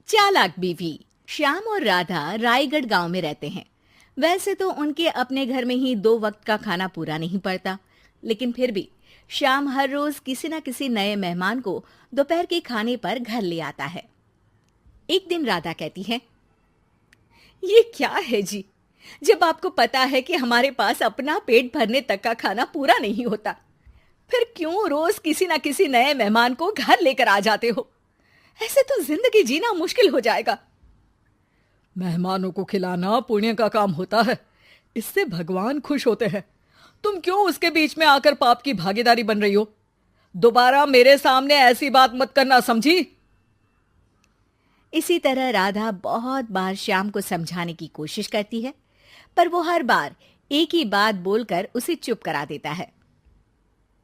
चालाक बीवी। श्याम और राधा रायगढ़ गांव में रहते हैं। वैसे तो उनके अपने घर में ही 2 वक्त का खाना पूरा नहीं पड़ता, लेकिन फिर भी श्याम हर रोज किसी न किसी नए मेहमान को दोपहर के खाने पर घर ले आता है। एक दिन राधा कहती है, ये क्या है जी, जब आपको पता है कि हमारे पास अपना पेट भरने तक का खाना पूरा नहीं होता, फिर क्यों रोज किसी न किसी नए मेहमान को घर लेकर आ जाते हो? ऐसे तो जिंदगी जीना मुश्किल हो जाएगा। मेहमानों को खिलाना पुण्य का काम होता है, इससे भगवान खुश होते हैं। तुम क्यों उसके बीच में आकर पाप की भागीदारी बन रही हो? दोबारा मेरे सामने ऐसी बात मत करना, समझी? इसी तरह राधा बहुत बार श्याम को समझाने की कोशिश करती है, पर वो हर बार एक ही बात बोलकर उसे चुप करा देता है।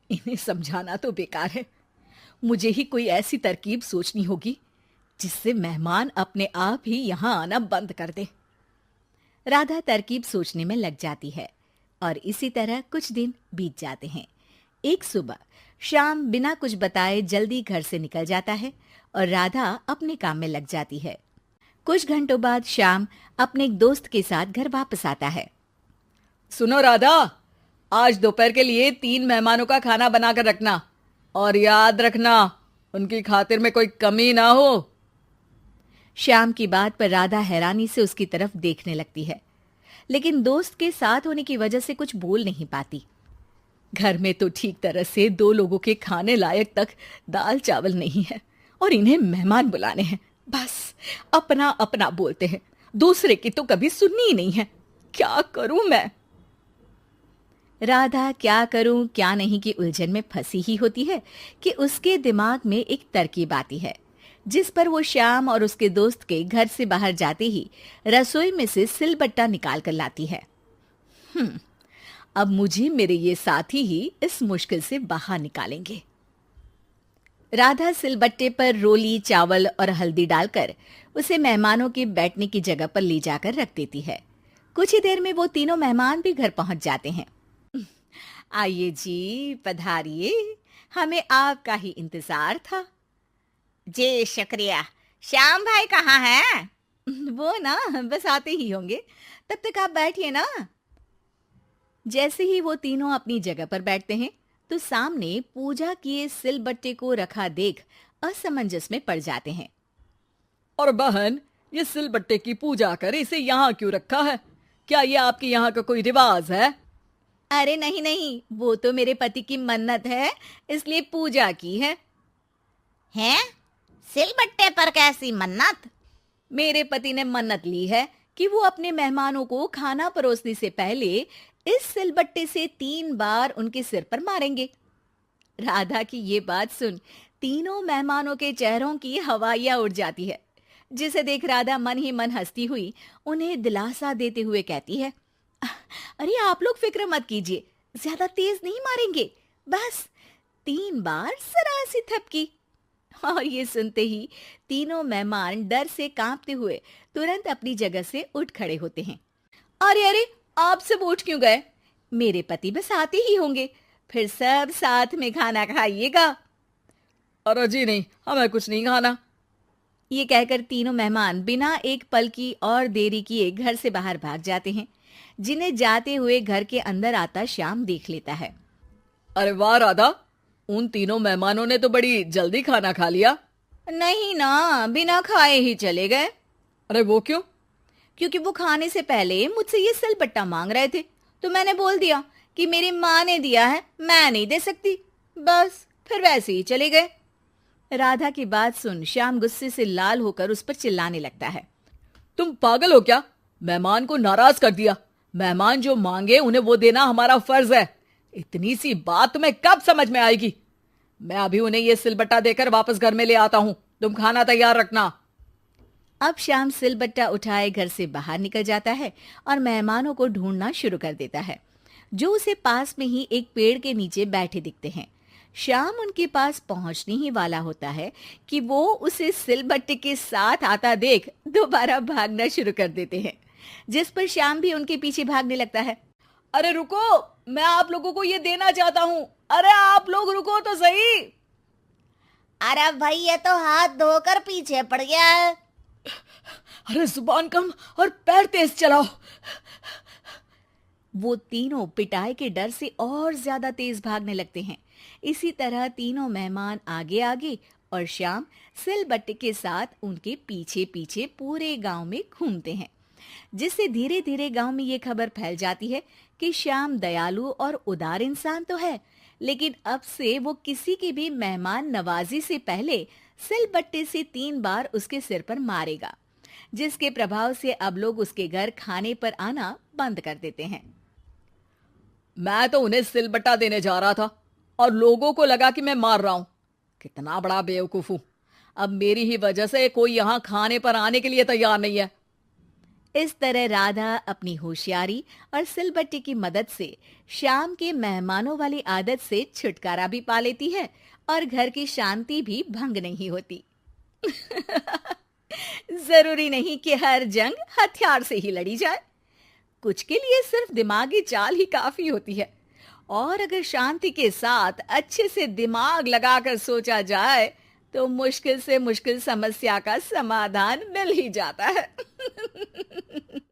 इन्हें समझाना तो बेकार है। मुझे ही कोई ऐसी तरकीब सोचनी होगी जिससे मेहमान अपने आप ही यहां आना बंद कर दे। राधा तरकीब सोचने में लग जाती है और इसी तरह कुछ दिन बीत जाते हैं। एक सुबह श्याम बिना कुछ बताए जल्दी घर से निकल जाता है और राधा अपने काम में लग जाती है। कुछ घंटों बाद श्याम अपने एक दोस्त के साथ घर वापस आता है। सुनो राधा, आज दोपहर के लिए 3 मेहमानों का खाना बनाकर रखना, और याद रखना उनकी खातिर में कोई कमी ना हो। श्याम की बात पर राधा हैरानी से उसकी तरफ देखने लगती है, लेकिन दोस्त के साथ होने की वजह से कुछ बोल नहीं पाती। घर में तो ठीक तरह से 2 लोगों के खाने लायक तक दाल चावल नहीं है, और इन्हें मेहमान बुलाने हैं। बस अपना अपना बोलते हैं, दूसरे की तो कभी सुननी ही नहीं है। क्या करूं मैं? राधा क्या करूं क्या नहीं की उलझन में फंसी ही होती है कि उसके दिमाग में एक तरकीब आती है, जिस पर वो श्याम और उसके दोस्त के घर से बाहर जाते ही रसोई में से सिलबट्टा निकाल कर लाती है। अब मुझे मेरे ये साथी ही इस मुश्किल से बाहर निकालेंगे। राधा सिलबट्टे पर रोली, चावल और हल्दी डालकर उसे मेहमानों के बैठने की जगह पर ले जाकर रख देती है। कुछ ही देर में वो तीनों मेहमान भी घर पहुंच जाते हैं। आइए जी, पधारिए, हमें आपका ही इंतजार था। जी शुक्रिया। श्याम भाई कहाँ हैं? वो ना बस आते ही होंगे, तब तक आप बैठिए ना। जैसे ही वो तीनों अपनी जगह पर बैठते हैं तो सामने पूजा किए सिलबट्टे को रखा देख असमंजस में पड़ जाते हैं। और बहन, ये सिलबट्टे की पूजा कर इसे यहाँ क्यों रखा है? क्या ये आपके यहाँ का कोई रिवाज है? अरे नहीं नहीं, वो तो मेरे पति की मन्नत है, इसलिए पूजा की है। हैं? सिलबट्टे पर कैसी मन्नत? मेरे पति ने मन्नत ली है कि वो अपने मेहमानों को खाना परोसने से पहले इस सिलबट्टे से 3 बार उनके सिर पर मारेंगे। राधा की ये बात सुन तीनों मेहमानों के चेहरों की हवाइयां उड़ जाती है, जिसे देख राधा मन ही मन हंसती हुई उन्हें दिलासा देते हुए कहती है, अरे आप लोग फिक्र मत कीजिए, ज्यादा तेज नहीं मारेंगे, बस 3 बार जरा सी थपकी। और ये सुनते ही तीनों मेहमान डर से कांपते हुए तुरंत अपनी जगह से उठ खड़े होते हैं। अरे अरे, आप सब उठ क्यों गए? मेरे पति बस आते ही होंगे, फिर सब साथ में खाना खाइएगा। अरे जी नहीं, हमें कुछ नहीं खाना। ये कहकर तीनों मेहमान बिना एक पल की और देरी किए घर से बाहर भाग जाते हैं, जिन्हें जाते हुए घर के अंदर आता श्याम देख लेता है। अरे वाह राधा, उन तीनों मेहमानों ने तो बड़ी जल्दी खाना खा लिया। नहीं ना, बिना खाए ही चले गए। अरे वो क्यों? क्योंकि वो खाने से पहले मुझसे ये सिलबट्टा मांग रहे थे, तो मैंने बोल दिया कि मेरी माँ ने दिया है, मैं नहीं दे सकती। बस फिर वैसे ही चले गए। राधा की बात सुन श्याम गुस्से से लाल होकर उस पर चिल्लाने लगता है। तुम पागल हो क्या? मेहमान को नाराज कर दिया। मेहमान जो मांगे उन्हें वो देना हमारा फर्ज है। इतनी सी बात तुम्हें कब समझ में आएगी? मैं अभी उन्हें ये सिलबट्टा देकर वापस घर में ले आता हूं, तुम खाना तैयार रखना। अब श्याम सिलबट्टा उठाए घर से बाहर निकल जाता है और मेहमानों को ढूंढना शुरू कर देता है, जो उसे पास में ही एक पेड़ के नीचे बैठे दिखते हैं। श्याम उनके पास पहुंचने ही वाला होता है कि वो उसे सिलबट्टे के साथ आता देख दोबारा भागना शुरू कर देते हैं, जिस पर श्याम भी उनके पीछे भागने लगता है। अरे रुको, मैं आप लोगों को ये देना चाहता हूं। अरे आप लोग रुको तो सही। अरे भाई, ये तो हाथ धोकर पीछे पड़ गया है। अरे जुबान कम और पैर तेज चलाओ। वो तीनों पिटाई के डर से और ज्यादा तेज भागने लगते हैं। इसी तरह तीनों मेहमान आगे आगे और श्याम सिलबट्टे के साथ उनके पीछे पीछे पूरे गांव में घूमते हैं, जिससे धीरे धीरे गांव में ये खबर फैल जाती है कि श्याम दयालु और उदार इंसान तो है, लेकिन अब से वो किसी की भी मेहमान नवाजी से पहले सिलबट्टे से 3 बार उसके सिर पर मारेगा, जिसके प्रभाव से अब लोग उसके घर खाने पर आना बंद कर देते हैं। मैं तो उन्हें सिलबट्टा देने जा रहा था और लोगों को लगा कि मैं मार रहा हूं। कितना बड़ा बेवकूफ हूं। अब मेरी ही वजह से कोई यहां खाने पर आने के लिए तैयार नहीं है। इस तरह राधा अपनी होशियारी और सिलबट्टे की मदद से श्याम के मेहमानों वाली आदत से छुटकारा भी पा लेती है और घर की शांति भी भंग नहीं होती। जरूरी नहीं कि हर जंग हथियार से ही लड़ी जाए। कुछ के लिए सिर्फ दिमागी चाल ही काफी होती है, और अगर शांति के साथ अच्छे से दिमाग लगाकर सोचा जाए तो मुश्किल से मुश्किल समस्या का समाधान मिल ही जाता है।